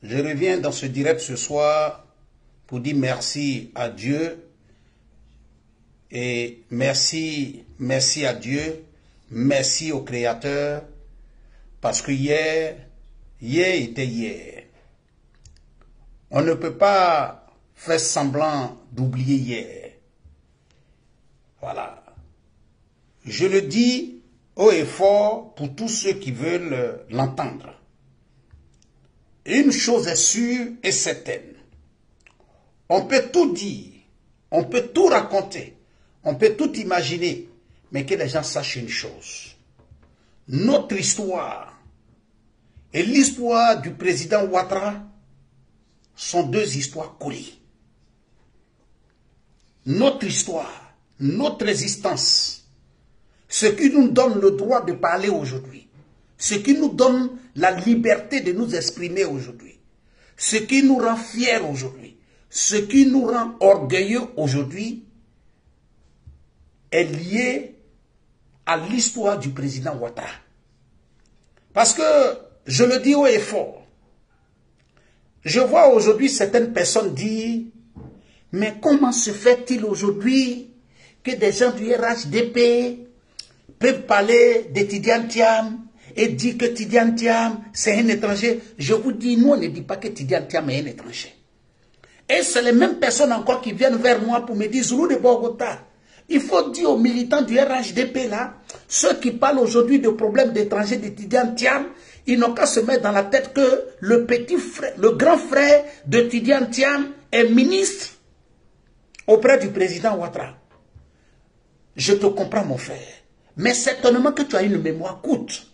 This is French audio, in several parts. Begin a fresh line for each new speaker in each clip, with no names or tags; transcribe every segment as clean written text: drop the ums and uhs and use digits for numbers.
Je reviens dans ce direct ce soir pour dire merci à Dieu et merci à Dieu, merci au Créateur parce que hier était hier. On ne peut pas faire semblant d'oublier hier. Voilà. Je le dis haut et fort pour tous ceux qui veulent l'entendre. Une chose est sûre et certaine. On peut tout dire, on peut tout raconter, on peut tout imaginer, mais que les gens sachent une chose. Notre histoire et l'histoire du président Ouattara sont deux histoires collées. Notre histoire, notre résistance, ce qui nous donne le droit de parler aujourd'hui, ce qui nous donne la liberté de nous exprimer aujourd'hui, ce qui nous rend fiers aujourd'hui, ce qui nous rend orgueilleux aujourd'hui est lié à l'histoire du président Ouattara. Parce que, je le dis haut et fort, je vois aujourd'hui certaines personnes dire, mais comment se fait-il aujourd'hui que des gens du RHDP peuvent parler de Tidiane Thiam et dire que Tidiane Thiam c'est un étranger? Je vous dis, nous on ne dit pas que Tidiane Thiam est un étranger. Et c'est les mêmes personnes encore qui viennent vers moi pour me dire, Zoulou de Bogota, il faut dire aux militants du RHDP là, ceux qui parlent aujourd'hui de problèmes d'étrangers de Tidiane Thiam, ils n'ont qu'à se mettre dans la tête que le petit frère, le grand frère de Tidiane Thiam est ministre auprès du président Ouattara. Je te comprends mon frère, mais certainement que tu as une mémoire courte.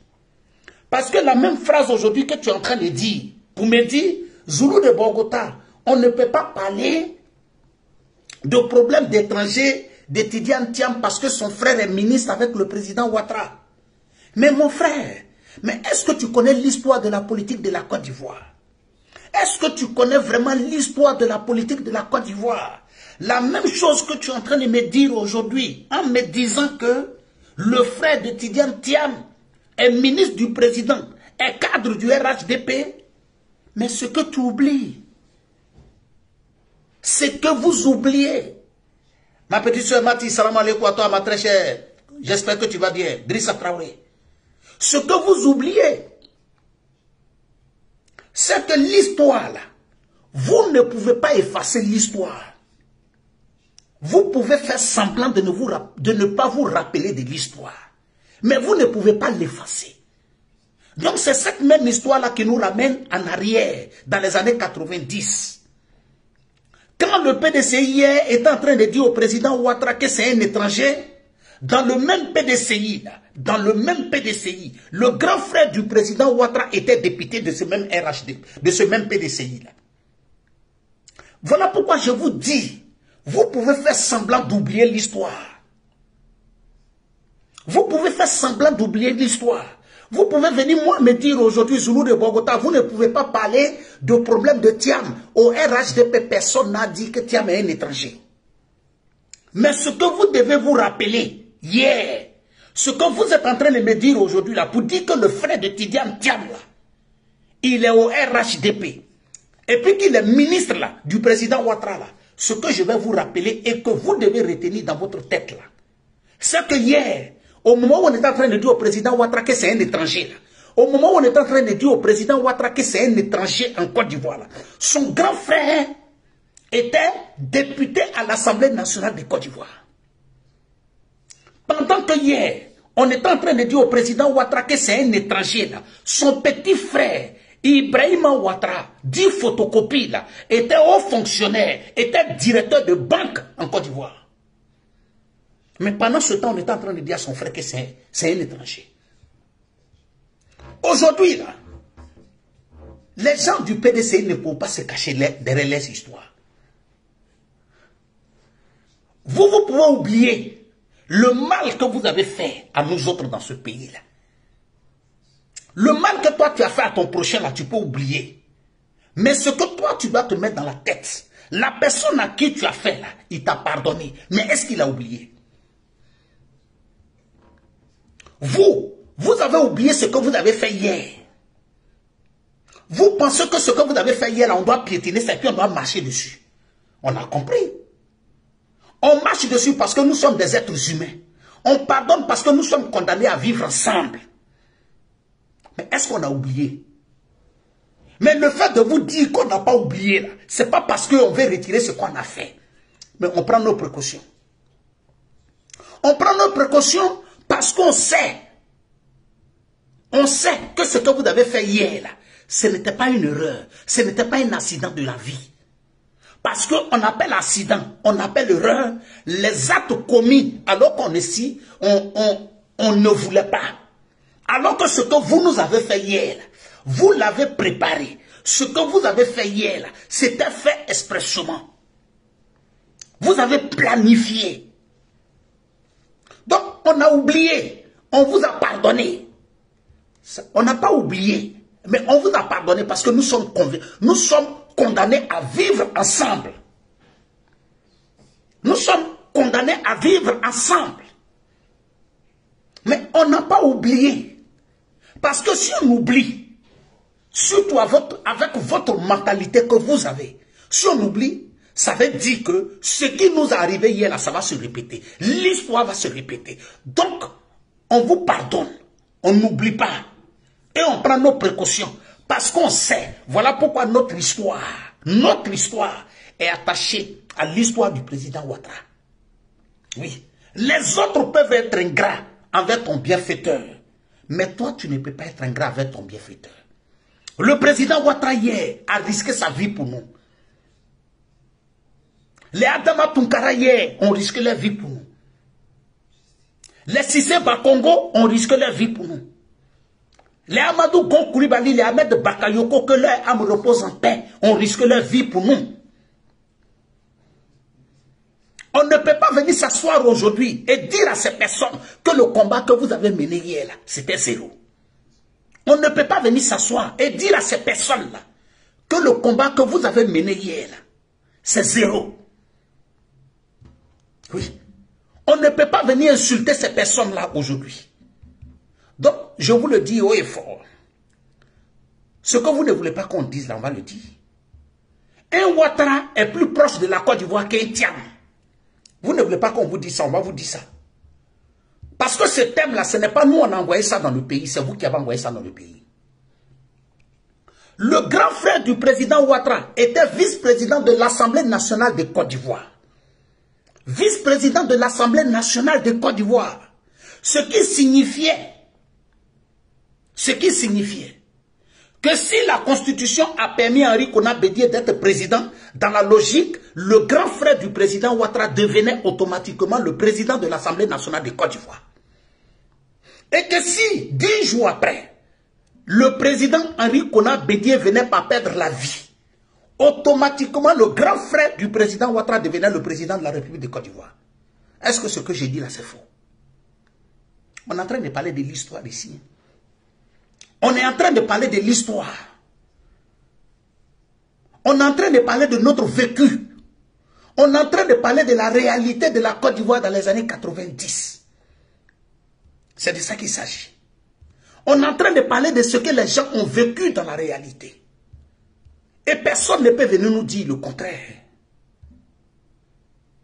Parce que la même phrase aujourd'hui que tu es en train de dire, pour me dire, Zoulou de Bogota, on ne peut pas parler de problèmes d'étrangers de Tidiane Thiam parce que son frère est ministre avec le président Ouattara. Mais mon frère, mais est-ce que tu connais l'histoire de la politique de la Côte d'Ivoire? Est-ce que tu connais vraiment l'histoire de la politique de la Côte d'Ivoire? La même chose que tu es en train de me dire aujourd'hui, en me disant que le frère de Tidiane Thiam est ministre du président, est cadre du RHDP, mais ce que tu oublies, c'est que vous oubliez. Ma petite soeur Mati, salam alaikum à toi, ma très chère. J'espère que tu vas bien. Drissa Traoré. Ce que vous oubliez, c'est que l'histoire, là, vous ne pouvez pas effacer l'histoire. Vous pouvez faire semblant de ne pas vous rappeler de l'histoire. Mais vous ne pouvez pas l'effacer. Donc c'est cette même histoire-là qui nous ramène en arrière, dans les années 90. Quand le PDCI est en train de dire au président Ouattara que c'est un étranger, dans le même PDCI, là, dans le même PDCI, le grand frère du président Ouattara était député de ce même RHD, de ce même PDCI. Là. Voilà pourquoi je vous dis, vous pouvez faire semblant d'oublier l'histoire. Vous pouvez faire semblant d'oublier l'histoire. Vous pouvez venir moi me dire aujourd'hui, Zoulou de Bogota, vous ne pouvez pas parler de problème de Thiam. Au RHDP, personne n'a dit que Thiam est un étranger. Mais ce que vous devez vous rappeler, hier, ce que vous êtes en train de me dire aujourd'hui, là, pour dire que le frère de Tidiane Thiam, là, il est au RHDP, et puis qu'il est ministre là, du président Ouattara, là, ce que je vais vous rappeler et que vous devez retenir dans votre tête, là, c'est que hier, au moment où on est en train de dire au président Ouattara que c'est un étranger, là, au moment où on est en train de dire au président Ouattara que c'est un étranger en Côte d'Ivoire, son grand frère était député à l'Assemblée nationale de Côte d'Ivoire. Pendant que hier, on est en train de dire au président Ouattara que c'est un étranger, là, son petit frère, Ibrahima Ouattara, dit photocopie, là, était haut fonctionnaire, était directeur de banque en Côte d'Ivoire. Mais pendant ce temps, on est en train de dire à son frère que c'est un étranger. Aujourd'hui, là, les gens du PDCI ne peuvent pas se cacher derrière les histoires. Vous pouvez oublier le mal que vous avez fait à nous autres dans ce pays-là. Le mal que toi tu as fait à ton prochain, là, tu peux oublier. Mais ce que toi tu dois te mettre dans la tête, la personne à qui tu as fait, là, il t'a pardonné. Mais est-ce qu'il a oublié? Vous avez oublié ce que vous avez fait hier. Vous pensez que ce que vous avez fait hier, là, on doit piétiner ça et puis on doit marcher dessus. On a compris. On marche dessus parce que nous sommes des êtres humains. On pardonne parce que nous sommes condamnés à vivre ensemble. Mais est-ce qu'on a oublié? Mais le fait de vous dire qu'on n'a pas oublié, ce n'est pas parce qu'on veut retirer ce qu'on a fait. Mais on prend nos précautions. On prend nos précautions parce qu'on sait. On sait que ce que vous avez fait hier, là, ce n'était pas une erreur. Ce n'était pas un accident de la vie. Parce qu'on appelle accident, on appelle erreur, les actes commis alors qu'on est ici, on ne voulait pas. Alors que ce que vous nous avez fait hier, là, vous l'avez préparé. Ce que vous avez fait hier, c'était fait expressément. Vous avez planifié. Donc, on a oublié. On vous a pardonné. On n'a pas oublié. Mais on vous a pardonné parce que nous sommes condamnés à vivre ensemble. Nous sommes condamnés à vivre ensemble. Mais on n'a pas oublié. Parce que si on oublie, surtout avec votre mentalité que vous avez, si on oublie, ça veut dire que ce qui nous est arrivé hier, là, ça va se répéter. L'histoire va se répéter. Donc, on vous pardonne. On n'oublie pas. Et on prend nos précautions. Parce qu'on sait. Voilà pourquoi notre histoire est attachée à l'histoire du président Ouattara. Oui. Les autres peuvent être ingrats envers ton bienfaiteur. Mais toi, tu ne peux pas être ingrat avec ton bienfaiteur. Le président Ouattara hier a risqué sa vie pour nous. Les Adama Tunkara hier ont risqué leur vie pour nous. Les Cissé Bakongo ont risqué leur vie pour nous. Les Amadou Gon Koulibaly, les Ahmed Bakayoko, que leur âme repose en paix, ont risqué leur vie pour nous. On ne peut pas venir s'asseoir aujourd'hui et dire à ces personnes que le combat que vous avez mené hier, là, c'était zéro. On ne peut pas venir s'asseoir et dire à ces personnes-là que le combat que vous avez mené hier, là, c'est zéro. Oui. On ne peut pas venir insulter ces personnes-là aujourd'hui. Donc, je vous le dis haut et fort. Ce que vous ne voulez pas qu'on dise là, on va le dire. Un Ouattara est plus proche de la Côte d'Ivoire qu'un Thiam. Vous ne voulez pas qu'on vous dise ça, on va vous dire ça. Parce que ce thème-là, ce n'est pas nous, on a envoyé ça dans le pays, c'est vous qui avez envoyé ça dans le pays. Le grand frère du président Ouattara était vice-président de l'Assemblée nationale de Côte d'Ivoire. Vice-président de l'Assemblée nationale de Côte d'Ivoire. Ce qui signifiait que si la Constitution a permis à Henri Konan Bédié d'être président, dans la logique, le grand frère du président Ouattara devenait automatiquement le président de l'Assemblée nationale de Côte d'Ivoire. Et que si, 10 jours après, le président Henri Konan Bédié venait pas perdre la vie, automatiquement le grand frère du président Ouattara devenait le président de la République de Côte d'Ivoire. Est-ce que ce que j'ai dit là, c'est faux? On est en train de parler de l'histoire ici. On est en train de parler de l'histoire. On est en train de parler de notre vécu. On est en train de parler de la réalité de la Côte d'Ivoire dans les années 90. C'est de ça qu'il s'agit. On est en train de parler de ce que les gens ont vécu dans la réalité. Et personne ne peut venir nous dire le contraire.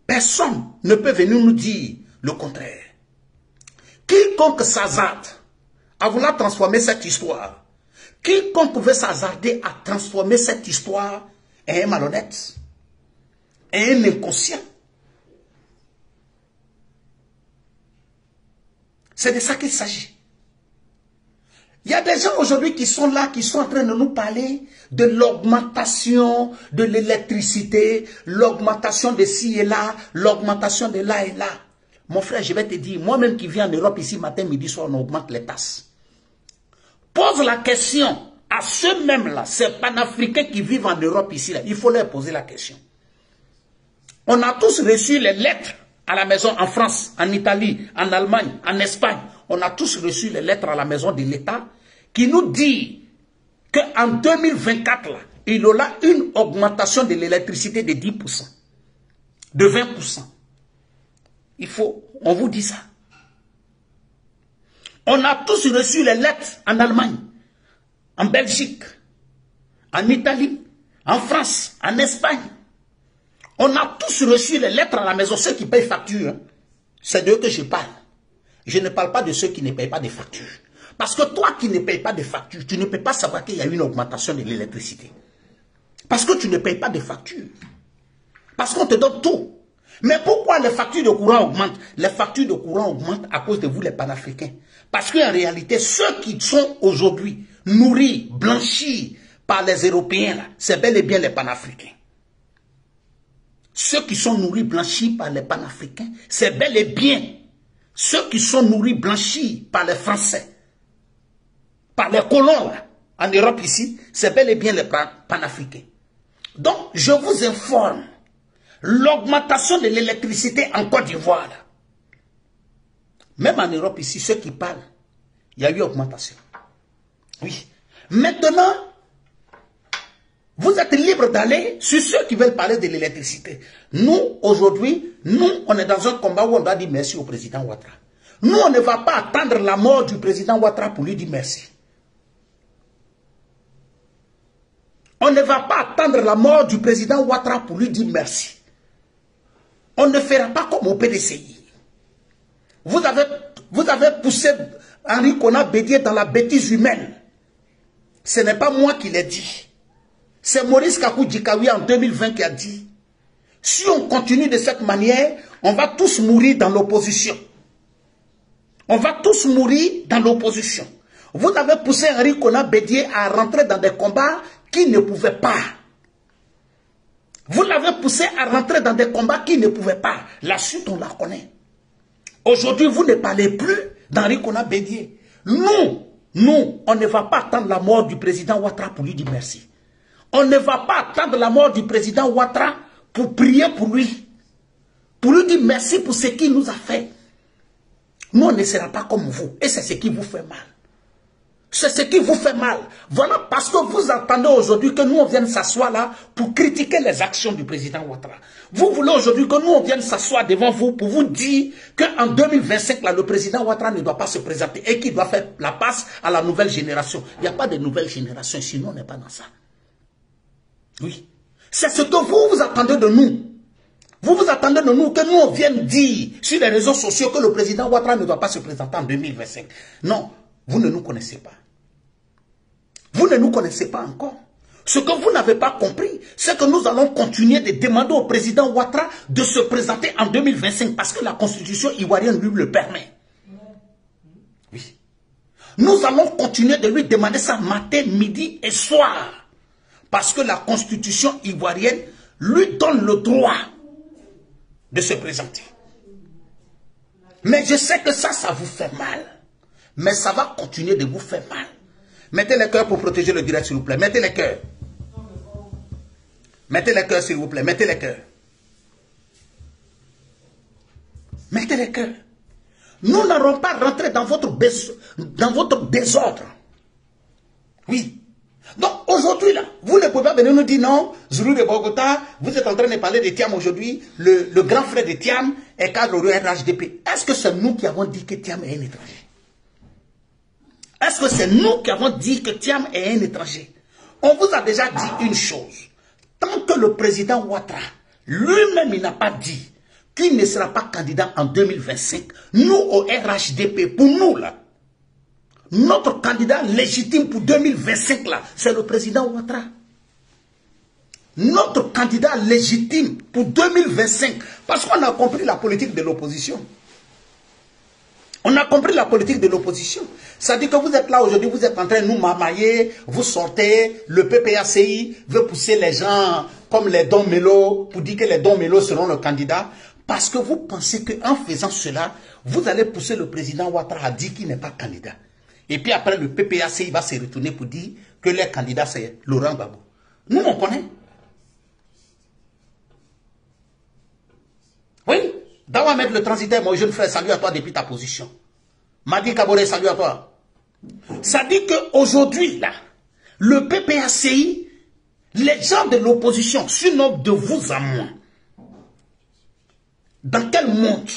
Personne ne peut venir nous dire le contraire. Quiconque s'hasarde à vouloir transformer cette histoire, quiconque veut s'hasarder à transformer cette histoire est un malhonnête, est un inconscient. C'est de ça qu'il s'agit. Il y a des gens aujourd'hui qui sont là, qui sont en train de nous parler de l'augmentation de l'électricité, l'augmentation de ci et là, l'augmentation de là et là. Mon frère, je vais te dire, moi-même qui viens en Europe ici, matin, midi, soir, on augmente les tasses. Pose la question à ceux-mêmes-là, ces panafricains qui vivent en Europe ici, là, il faut leur poser la question. On a tous reçu les lettres à la maison en France, en Italie, en Allemagne, en Espagne. On a tous reçu les lettres à la maison de l'État qui nous dit qu'en 2024, là, il y aura une augmentation de l'électricité de 10%, de 20%. On vous dit ça. On a tous reçu les lettres en Allemagne, en Belgique, en Italie, en France, en Espagne. On a tous reçu les lettres à la maison, ceux qui payent facture. Hein. C'est d'eux que je parle. Je ne parle pas de ceux qui ne payent pas des factures. Parce que toi qui ne payes pas de factures, tu ne peux pas savoir qu'il y a eu une augmentation de l'électricité. Parce que tu ne payes pas de factures. Parce qu'on te donne tout. Mais pourquoi les factures de courant augmentent? Les factures de courant augmentent à cause de vous les panafricains. Parce qu'en réalité, ceux qui sont aujourd'hui nourris, blanchis par les Européens, c'est bel et bien les panafricains. Ceux qui sont nourris, blanchis par les panafricains, c'est bel et bien ceux qui sont nourris, blanchis par les Français, par les colons là, en Europe ici, c'est bel et bien les panafricains. Donc, je vous informe, l'augmentation de l'électricité en Côte d'Ivoire, même en Europe ici, ceux qui parlent, il y a eu augmentation. Oui. Maintenant, vous êtes libre d'aller sur ceux qui veulent parler de l'électricité. Nous, aujourd'hui, on est dans un combat où on doit dire merci au président Ouattara. Nous, on ne va pas attendre la mort du président Ouattara pour lui dire merci. On ne va pas attendre la mort du président Ouattara pour lui dire merci. On ne fera pas comme au PDCI. Vous avez poussé Henri Konan Bédié dans la bêtise humaine. Ce n'est pas moi qui l'ai dit. C'est Maurice Kakou Djikawi en 2020 qui a dit, si on continue de cette manière, on va tous mourir dans l'opposition. On va tous mourir dans l'opposition. Vous avez poussé Henri Konan Bédié à rentrer dans des combats qu'il ne pouvait pas. Vous l'avez poussé à rentrer dans des combats qu'il ne pouvait pas. La suite, on la connaît. Aujourd'hui, vous ne parlez plus d'Henri Konan Bédié. Nous, on ne va pas attendre la mort du président Ouattara pour lui dire merci. On ne va pas attendre la mort du président Ouattara pour prier pour lui. Pour lui dire merci pour ce qu'il nous a fait. Nous, on ne sera pas comme vous. Et c'est ce qui vous fait mal. C'est ce qui vous fait mal. Voilà parce que vous attendez aujourd'hui que nous, on vienne s'asseoir là pour critiquer les actions du président Ouattara. Vous voulez aujourd'hui que nous, on vienne s'asseoir devant vous pour vous dire qu'en 2025, là, le président Ouattara ne doit pas se présenter et qu'il doit faire la passe à la nouvelle génération. Il n'y a pas de nouvelle génération, sinon on n'est pas dans ça. Oui. C'est ce que vous attendez de nous. Vous attendez de nous que nous, on vienne dire sur les réseaux sociaux que le président Ouattara ne doit pas se présenter en 2025. Non, vous ne nous connaissez pas. Vous ne nous connaissez pas encore. Ce que vous n'avez pas compris, c'est que nous allons continuer de demander au président Ouattara de se présenter en 2025 parce que la constitution ivoirienne lui le permet. Oui. Nous allons continuer de lui demander ça matin, midi et soir. Parce que la constitution ivoirienne lui donne le droit de se présenter. Mais je sais que ça vous fait mal. Mais ça va continuer de vous faire mal. Mettez les cœurs pour protéger le direct, s'il vous plaît. Mettez les cœurs. Mettez les cœurs, s'il vous plaît. Mettez les cœurs. Mettez les cœurs. Nous n'allons pas rentrer dans votre désordre. Oui. Donc aujourd'hui, là, vous ne pouvez pas venir nous dire non, Zulu de Bogota, vous êtes en train de parler de Thiam aujourd'hui, le grand frère de Thiam est cadre du RHDP. Est-ce que c'est nous qui avons dit que Thiam est un étranger? Est-ce que c'est nous qui avons dit que Thiam est un étranger? On vous a déjà dit une chose. Tant que le président Ouattara, lui-même, il n'a pas dit qu'il ne sera pas candidat en 2025, nous, au RHDP, pour nous, là, notre candidat légitime pour 2025, là, c'est le président Ouattara. Notre candidat légitime pour 2025, parce qu'on a compris la politique de l'opposition. On a compris la politique de l'opposition. Ça dit que vous êtes là aujourd'hui, vous êtes en train de nous mamailler, vous sortez, le PPACI veut pousser les gens comme les Don Melo, pour dire que les Don Melo seront le candidat, parce que vous pensez qu'en faisant cela, vous allez pousser le président Ouattara à dire qu'il n'est pas candidat. Et puis après, le PPACI va se retourner pour dire que les candidats, c'est Laurent Gbagbo. Nous, on connaît. Oui. Dawamed le transitaire, mon jeune frère, salut à toi depuis ta position. Madi Kabore, salut à toi. Ça dit qu'aujourd'hui, là, le PPACI, les gens de l'opposition, surnomment de vous à moi, dans quel monde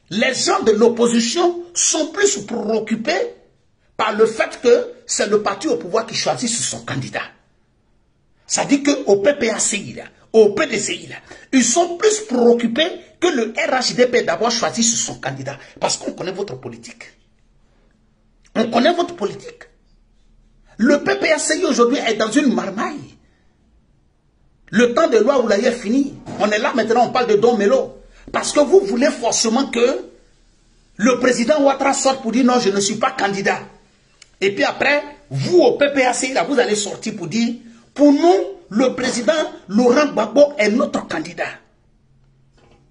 les gens de l'opposition sont plus préoccupés par le fait que c'est le parti au pouvoir qui choisit son candidat. Ça dit qu'au PPACI, là, au PDCI, là, ils sont plus préoccupés que le RHDP d'avoir choisi son candidat. Parce qu'on connaît votre politique. On connaît votre politique. Le PPACI aujourd'hui est dans une marmaille. Le temps de loi Oulaye est fini. On est là maintenant, on parle de Don Melo. Parce que vous voulez forcément que le président Ouattara sorte pour dire non, je ne suis pas candidat. Et puis après, vous au PPACI, là, vous allez sortir pour dire, pour nous, le président Laurent Gbagbo est notre candidat.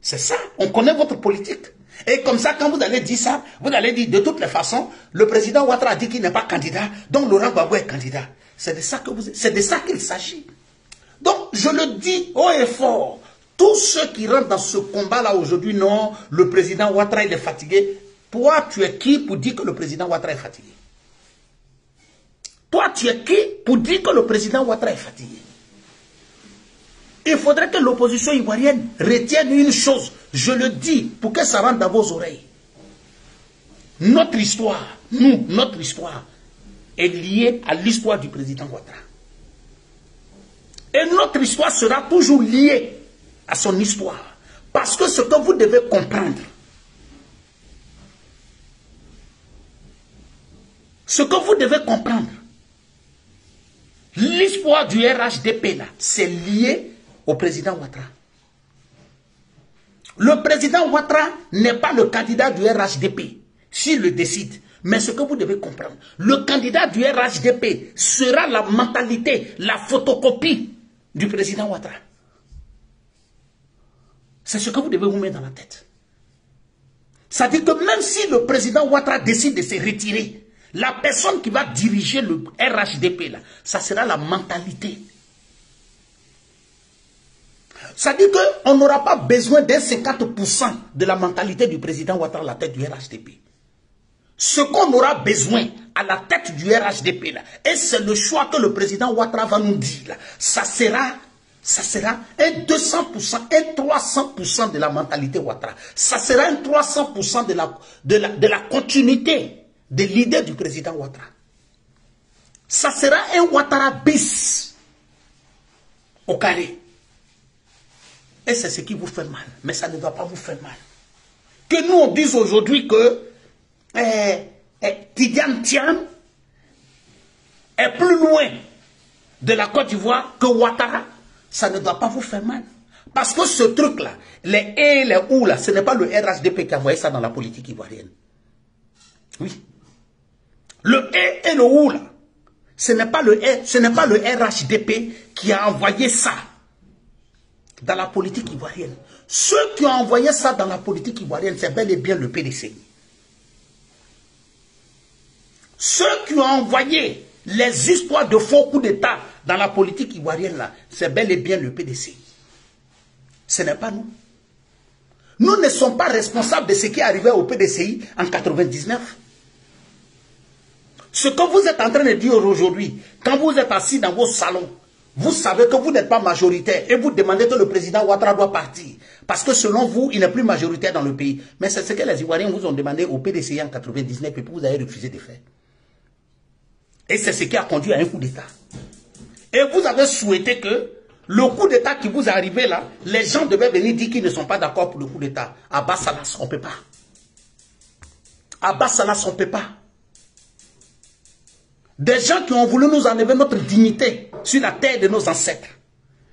C'est ça, on connaît votre politique. Et comme ça, quand vous allez dire ça, vous allez dire de toutes les façons, le président Ouattara a dit qu'il n'est pas candidat, donc Laurent Gbagbo est candidat. C'est de ça qu'il s'agit. Donc, je le dis haut et fort, tous ceux qui rentrent dans ce combat-là aujourd'hui, non, le président Ouattara il est fatigué. Toi, tu es qui pour dire que le président Ouattara est fatigué? Toi, tu es qui pour dire que le président Ouattara est fatigué? Il faudrait que l'opposition ivoirienne retienne une chose, je le dis, pour que ça rentre dans vos oreilles. Notre histoire, notre histoire est liée à l'histoire du président Ouattara. Et notre histoire sera toujours liée à son histoire. Parce que ce que vous devez comprendre, l'histoire du RHDP, là, c'est lié au président Ouattara. Le président Ouattara n'est pas le candidat du RHDP, s'il le décide. Mais ce que vous devez comprendre, le candidat du RHDP sera la mentalité, la photocopie du président Ouattara. C'est ce que vous devez vous mettre dans la tête. Ça dit que même si le président Ouattara décide de se retirer, la personne qui va diriger le RHDP, là, ça sera la mentalité. Ça dit qu'on n'aura pas besoin d'un 50% de la mentalité du président Ouattara à la tête du RHDP. Ce qu'on aura besoin à la tête du RHDP, là, et c'est le choix que le président Ouattara va nous dire, là, ça sera un 200%, un 300% de la mentalité Ouattara. Ça sera un 300% de la continuité des leaders du président Ouattara. Ça sera un Ouattara bis au carré. Et c'est ce qui vous fait mal. Mais ça ne doit pas vous faire mal. Que nous on dise aujourd'hui que Tidiane Thiam est plus loin de la Côte d'Ivoire que Ouattara, ça ne doit pas vous faire mal. Parce que ce truc-là, les et les ou là, ce n'est pas le RHDP qui a envoyé ça dans la politique ivoirienne. Oui. Le et le ou là, ce n'est pas le RHDP qui a envoyé ça dans la politique ivoirienne. Ceux qui ont envoyé ça dans la politique ivoirienne, c'est bel et bien le PDCI. Ceux qui ont envoyé les histoires de faux coups d'État dans la politique ivoirienne, là, c'est bel et bien le PDCI. Ce n'est pas nous. Nous ne sommes pas responsables de ce qui est arrivé au PDCI en 1999. Ce que vous êtes en train de dire aujourd'hui, quand vous êtes assis dans vos salons, vous savez que vous n'êtes pas majoritaire et vous demandez que le président Ouattara doit partir. Parce que selon vous, il n'est plus majoritaire dans le pays. Mais c'est ce que les Ivoiriens vous ont demandé au PDCI en 1999 et puis vous avez refusé de faire. Et c'est ce qui a conduit à un coup d'État. Et vous avez souhaité que le coup d'État qui vous est arrivé là, les gens devaient venir dire qu'ils ne sont pas d'accord pour le coup d'État. À Bassalas, on ne peut pas. À Bassalas, on ne peut pas. Des gens qui ont voulu nous enlever notre dignité sur la terre de nos ancêtres.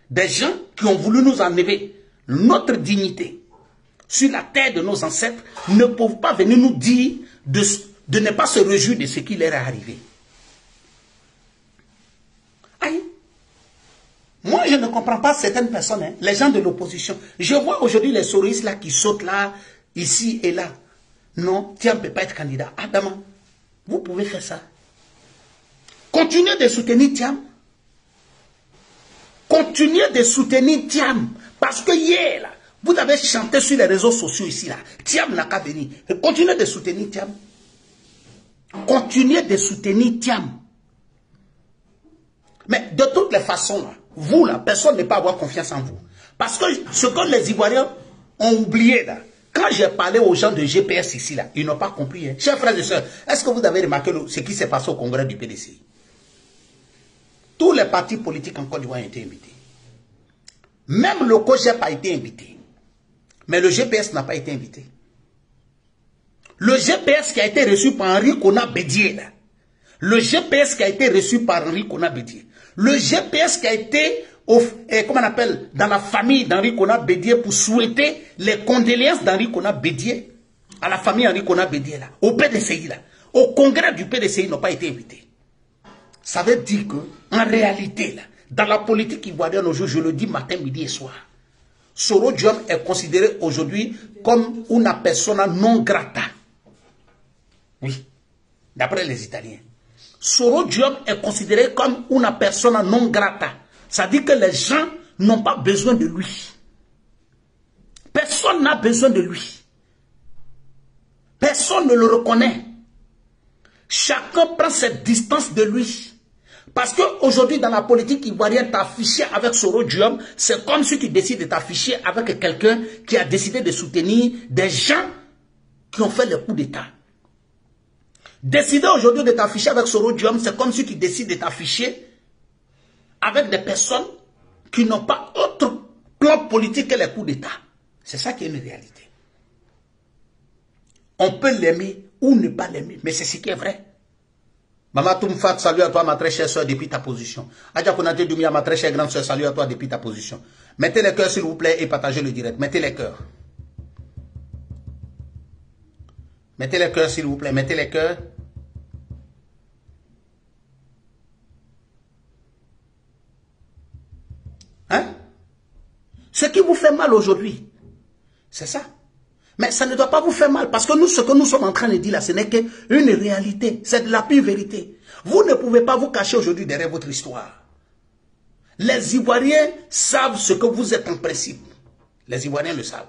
Des gens qui ont voulu nous enlever notre dignité sur la terre de nos ancêtres ne peuvent pas venir nous dire de ne pas se réjouir de ce qui leur est arrivé. Aïe. Moi, je ne comprends pas certaines personnes, hein, les gens de l'opposition. Je vois aujourd'hui les souristes là qui sautent là, ici et là. Non, Thiam ne peut pas être candidat. Adama, vous pouvez faire ça. Continuez de soutenir Thiam. Continuez de soutenir Thiam. Parce que hier, là, vous avez chanté sur les réseaux sociaux ici, là. Thiam n'a qu'à venir. Continuez de soutenir Thiam. Continuez de soutenir Thiam. Mais de toutes les façons, là, vous, là, personne ne peut avoir confiance en vous. Parce que ce que les Ivoiriens ont oublié, là, quand j'ai parlé aux gens de GPS ici, là, ils n'ont pas compris. Hein. Chers frères et sœurs, est-ce que vous avez remarqué ce qui s'est passé au congrès du PDCI? tous les partis politiques en Côte d'Ivoire ont été invités. Même le COGEP a été invité. Mais le GPS n'a pas été invité. Le GPS qui a été reçu par Henri Konan Bédié, là. Le GPS qui a été reçu par Henri Konan Bédié. Le GPS qui a été, comment on appelle, dans la famille d'Henri Konan Bédié pour souhaiter les condoléances d'Henri Konan Bédié à la famille Henri Konan Bédié, là, au PDCI, là, au congrès du PDCI n'ont pas été invités. Ça veut dire que, en réalité, là, dans la politique ivoirienne aujourd'hui, je le dis matin, midi et soir, Soro Diom est considéré aujourd'hui comme una persona non grata. Oui, d'après les Italiens. Soro Diom est considéré comme una persona non grata. Ça dit que les gens n'ont pas besoin de lui. Personne n'a besoin de lui. Personne ne le reconnaît. Chacun prend cette distance de lui. Parce qu'aujourd'hui, dans la politique ivoirienne, t'afficher avec Soro Diom, c'est comme si tu décides de t'afficher avec quelqu'un qui a décidé de soutenir des gens qui ont fait le coup d'État. Décider aujourd'hui de t'afficher avec Soro Diom, c'est comme si tu décides de t'afficher avec des personnes qui n'ont pas autre plan politique que les coups d'État. C'est ça qui est une réalité. On peut l'aimer ou ne pas l'aimer, mais c'est ce qui est vrai. Maman Toumfat, salut à toi, ma très chère soeur, depuis ta position. Adja Konate Doumia, ma très chère grande soeur, salut à toi, depuis ta position. Mettez les cœurs, s'il vous plaît, et partagez le direct. Mettez les cœurs. Mettez les cœurs, s'il vous plaît, mettez les cœurs. Hein? Ce qui vous fait mal aujourd'hui, c'est ça. Mais ça ne doit pas vous faire mal, parce que nous, ce que nous sommes en train de dire là, ce n'est qu'une réalité. C'est de la pure vérité. Vous ne pouvez pas vous cacher aujourd'hui derrière votre histoire. Les Ivoiriens savent ce que vous êtes en principe. Les Ivoiriens le savent.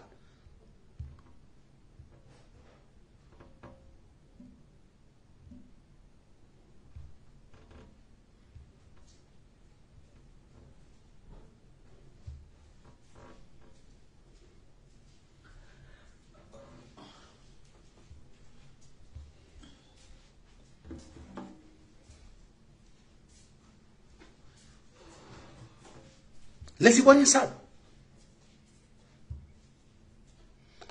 Les Ivoiriens savent.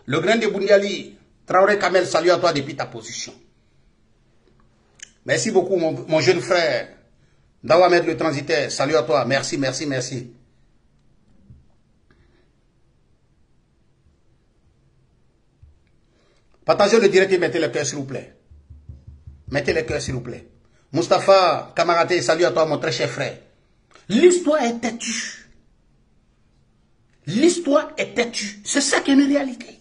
Le grain de Boundiali, Traoré Kamel, salut à toi depuis ta position. Merci beaucoup, mon jeune frère. Dawamed le transitaire, salut à toi. Merci, merci, merci. Partagez le direct et mettez le cœur, s'il vous plaît. Mettez le cœur, s'il vous plaît. Mustapha Kamaraté, salut à toi, mon très cher frère. L'histoire est têtue. L'histoire est têtue. C'est ça qui est une réalité.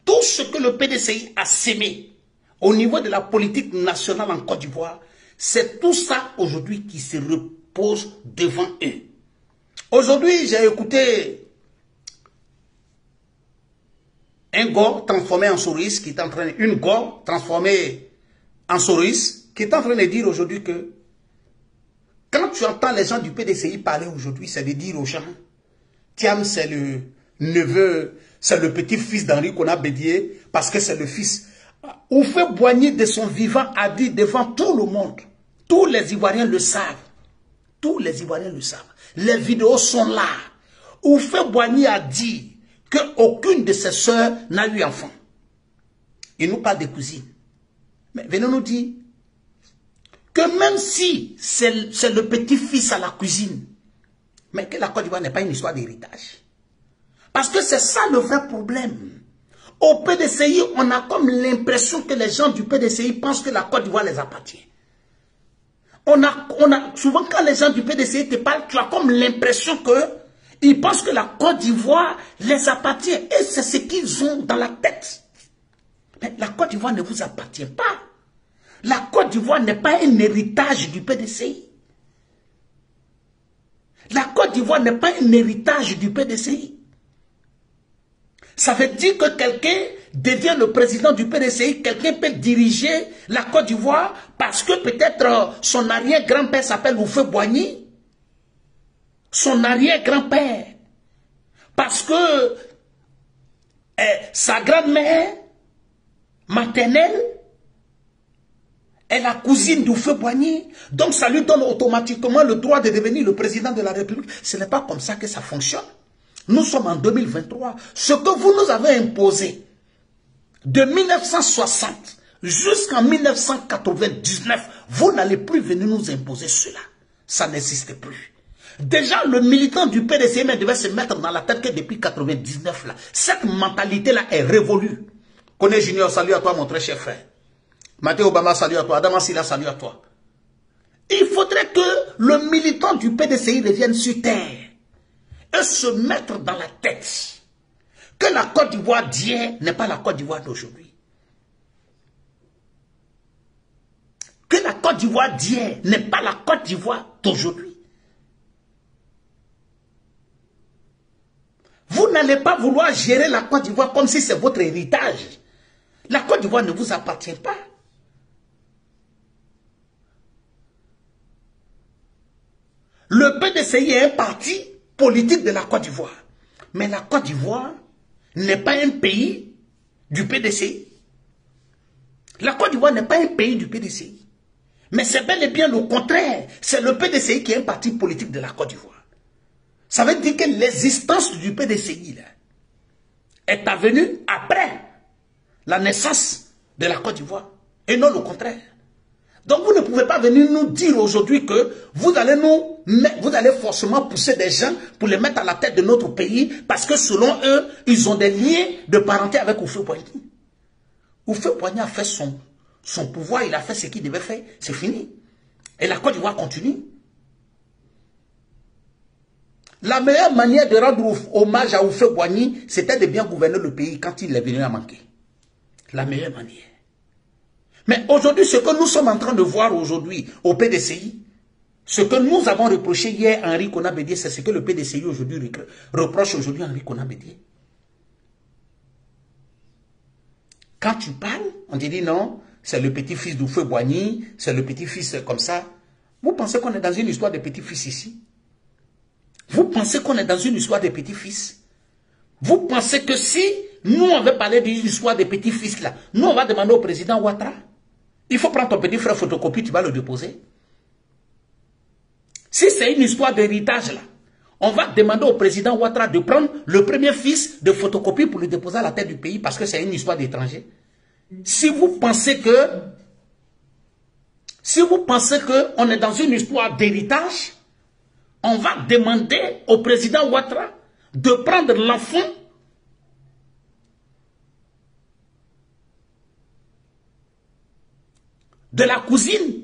Tout ce que le PDCI a sémé au niveau de la politique nationale en Côte d'Ivoire, c'est tout ça aujourd'hui qui se repose devant eux. Aujourd'hui, j'ai écouté un gore transformé en souris, qui est en train de, une gore transformée en souris, qui est en train de dire aujourd'hui que quand tu entends les gens du PDCI parler aujourd'hui, c'est de dire aux gens, Thiam, c'est le neveu, c'est le petit-fils d'Henri Konan Bédié, parce que c'est le fils. Oufé Boigny de son vivant a dit devant tout le monde, tous les Ivoiriens le savent, tous les Ivoiriens le savent, les vidéos sont là. Oufé Boigny a dit qu'aucune de ses sœurs n'a eu enfant. Il nous parle des cousines. Mais venez nous dire que même si c'est le petit-fils à la cuisine, mais que la Côte d'Ivoire n'est pas une histoire d'héritage. Parce que c'est ça le vrai problème. Au PDCI, on a comme l'impression que les gens du PDCI pensent que la Côte d'Ivoire les appartient. Souvent quand les gens du PDCI te parlent, tu as comme l'impression qu'ils pensent que la Côte d'Ivoire les appartient. Et c'est ce qu'ils ont dans la tête. Mais la Côte d'Ivoire ne vous appartient pas. La Côte d'Ivoire n'est pas un héritage du PDCI. La Côte d'Ivoire n'est pas un héritage du PDCI. Ça veut dire que quelqu'un devient le président du PDCI, quelqu'un peut diriger la Côte d'Ivoire parce que peut-être son arrière-grand-père s'appelle Oufé Boigny. Son arrière-grand-père. Parce que sa grand-mère maternelle est la cousine d'Houphouët-Boigny. Donc ça lui donne automatiquement le droit de devenir le président de la République. Ce n'est pas comme ça que ça fonctionne. Nous sommes en 2023. Ce que vous nous avez imposé de 1960 jusqu'en 1999, vous n'allez plus venir nous imposer cela. Ça n'existe plus. Déjà, le militant du PDC devait se mettre dans la tête que depuis 1999, là, cette mentalité-là est révolue. Kone Junior, salut à toi, mon très cher frère. Mathieu Obama, salut à toi. Adama Silla, salut à toi. Il faudrait que le militant du PDCI revienne sur terre et se mettre dans la tête que la Côte d'Ivoire d'hier n'est pas la Côte d'Ivoire d'aujourd'hui. Que la Côte d'Ivoire d'hier n'est pas la Côte d'Ivoire d'aujourd'hui. Vous n'allez pas vouloir gérer la Côte d'Ivoire comme si c'est votre héritage. La Côte d'Ivoire ne vous appartient pas. Le PDCI est un parti politique de la Côte d'Ivoire. Mais la Côte d'Ivoire n'est pas un pays du PDCI. La Côte d'Ivoire n'est pas un pays du PDCI. Mais c'est bel et bien le contraire. C'est le PDCI qui est un parti politique de la Côte d'Ivoire. Ça veut dire que l'existence du PDCI là, est venue après la naissance de la Côte d'Ivoire. Et non le contraire. Donc vous ne pouvez pas venir nous dire aujourd'hui que vous allez forcément pousser des gens pour les mettre à la tête de notre pays parce que selon eux, ils ont des liens de parenté avec Houphouët-Boigny. Houphouët-Boigny a fait son pouvoir, il a fait ce qu'il devait faire, c'est fini. Et la Côte d'Ivoire continue. La meilleure manière de rendre hommage à Houphouët-Boigny, c'était de bien gouverner le pays quand il est venu à manquer. La meilleure manière. Mais aujourd'hui, ce que nous sommes en train de voir aujourd'hui au PDCI, ce que nous avons reproché hier à Henri Konan Bédié, c'est ce que le PDCI aujourd'hui reproche aujourd'hui à Henri Konan Bédié. Quand tu parles, on te dit non, c'est le petit-fils d'Houphouët-Boigny, c'est le petit-fils comme ça. Vous pensez qu'on est dans une histoire de petits-fils ici? Vous pensez qu'on est dans une histoire de petits-fils? Vous pensez que si nous on veut parler d'une histoire de petits-fils là, nous on va demander au président Ouattara? Il faut prendre ton petit frère photocopie, tu vas le déposer. Si c'est une histoire d'héritage là, on va demander au président Ouattara de prendre le premier fils de photocopie pour le déposer à la tête du pays parce que c'est une histoire d'étranger. Si vous pensez que on est dans une histoire d'héritage, on va demander au président Ouattara de prendre l'enfant de la cousine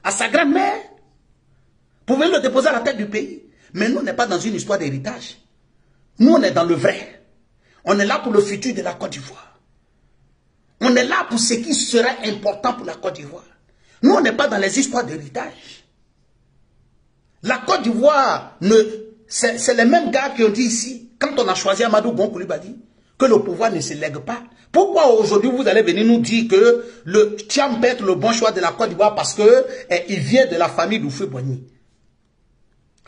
à sa grand-mère pour venir le déposer à la tête du pays. Mais nous, on n'est pas dans une histoire d'héritage. Nous, on est dans le vrai. On est là pour le futur de la Côte d'Ivoire. On est là pour ce qui sera important pour la Côte d'Ivoire. Nous, on n'est pas dans les histoires d'héritage. La Côte d'Ivoire, c'est les mêmes gars qui ont dit ici, quand on a choisi Amadou Bon Coulibaly, que le pouvoir ne se lègue pas. Pourquoi aujourd'hui vous allez venir nous dire que le Thiam peut être le bon choix de la Côte d'Ivoire parce qu'il vient de la famille d'Houphouët-Boigny?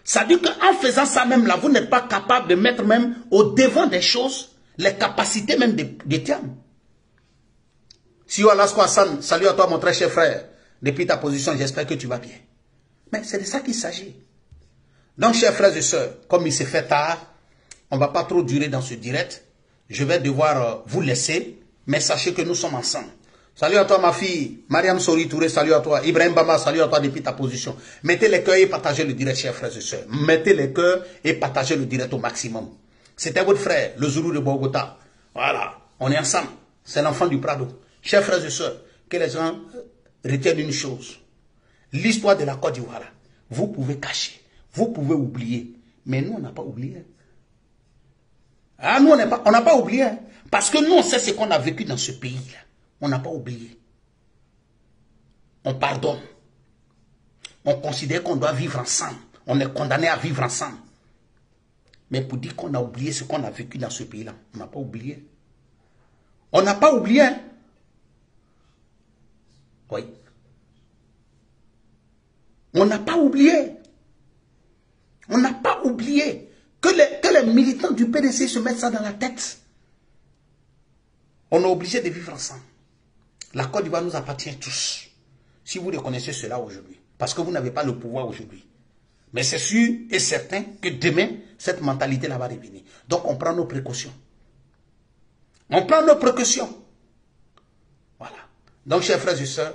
Ça veut dire qu'en faisant ça même là, vous n'êtes pas capable de mettre même au devant des choses les capacités même des Thiam. Si Alasko Hassan, salut à toi mon très cher frère. Depuis ta position, j'espère que tu vas bien. Mais c'est de ça qu'il s'agit. Donc chers frères et sœurs, comme il s'est fait tard, on ne va pas trop durer dans ce direct. Je vais devoir vous laisser, mais sachez que nous sommes ensemble. Salut à toi ma fille, Mariam Sori Touré, salut à toi. Ibrahim Bama, salut à toi depuis ta position. Mettez les cœurs et partagez le direct, chers frères et sœurs. Mettez les cœurs et partagez le direct au maximum. C'était votre frère, le Zoulou de Bogota. Voilà, on est ensemble. C'est l'enfant du Prado. Chers frères et sœurs, que les gens retiennent une chose. L'histoire de la Côte d'Ivoire, vous pouvez cacher, vous pouvez oublier. Mais nous, on n'a pas oublié. Ah, nous, on n'a pas oublié. Parce que nous, on sait ce qu'on a vécu dans ce pays-là. On n'a pas oublié. On pardonne. On considère qu'on doit vivre ensemble. On est condamné à vivre ensemble. Mais pour dire qu'on a oublié ce qu'on a vécu dans ce pays-là, on n'a pas oublié. On n'a pas oublié. Oui. On n'a pas oublié. On n'a pas oublié. Que les militants du PDC se mettent ça dans la tête. On est obligé de vivre ensemble. La Côte d'Ivoire nous appartient tous. si vous reconnaissez cela aujourd'hui. Parce que vous n'avez pas le pouvoir aujourd'hui. Mais c'est sûr et certain que demain, cette mentalité-là va revenir. Donc, on prend nos précautions. On prend nos précautions. Voilà. Donc, chers frères et sœurs,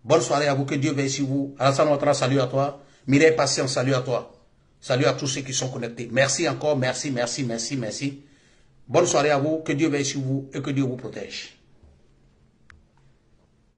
bonne soirée à vous. Que Dieu veille sur vous. Alassane Ouattara, salut à toi. Mireille Patient, salut à toi. Salut à tous ceux qui sont connectés. Merci encore. Merci. Bonne soirée à vous. Que Dieu veille sur vous et que Dieu vous protège.